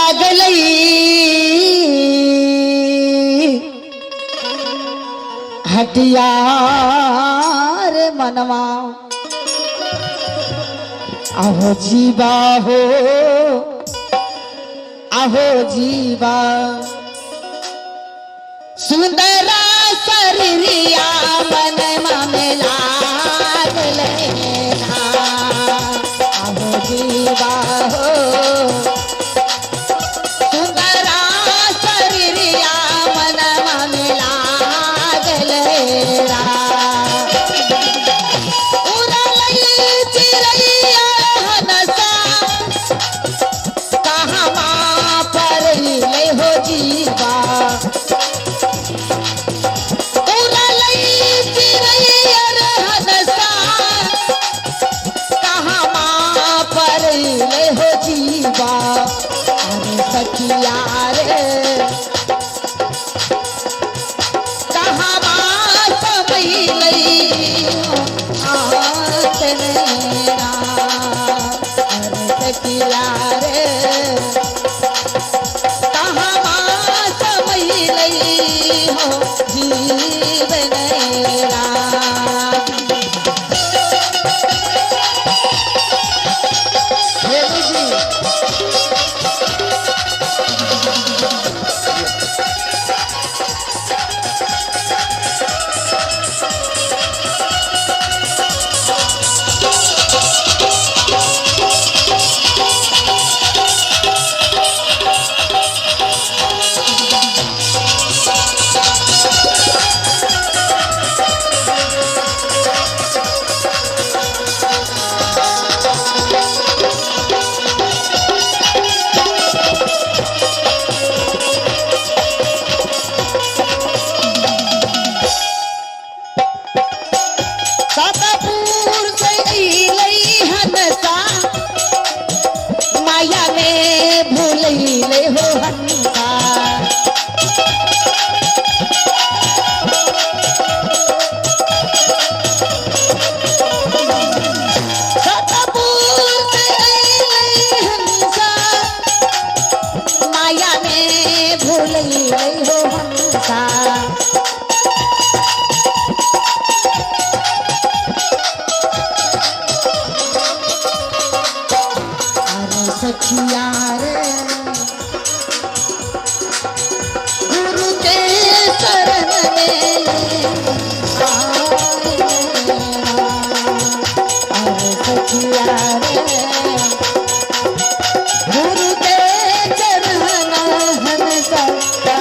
लागलई हटियार मनवा आहो जीवा हो आहो जीवा सुंदरा शरीरिया मन में लागले ना आहो जीवा हो सुंदरा शरीरिया मन में लागले ना उड़लई चिड़ैया हनसा कहाँ पर ले हो जीवा हो जीवा अरे सखिया रे कहाँ समझलई आत मेरा अरे सखिया रे कहाँ समझलई हो जीवन मेरा माया में भूलैले हो हंसा सतपुर से अइले हंसा माया में भूलैले हो हंसा सखिया रे गुरु के शरण में अरे सखिया रे गुरु के चरण हम सकता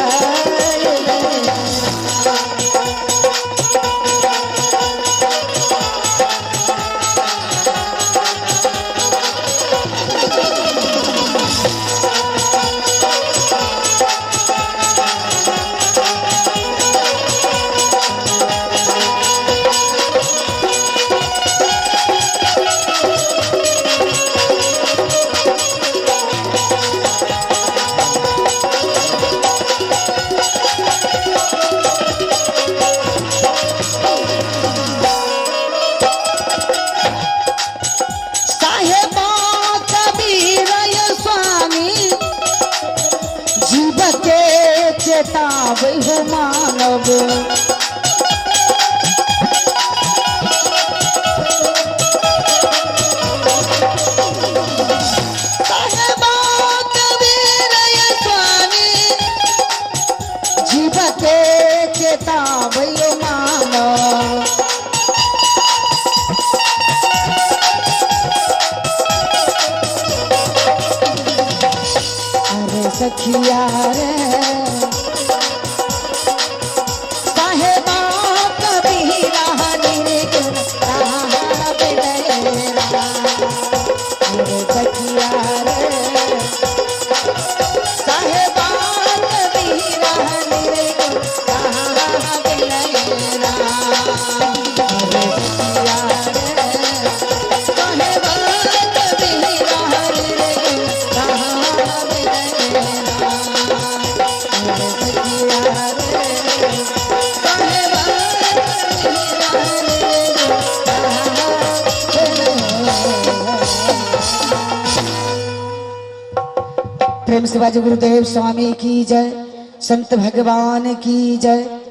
चेतावे हो मानव जीव के चेतावे हो मानव अरे सखिया रे प्रेम से बाजे गुरुदेव स्वामी की जय, संत भगवान की जय।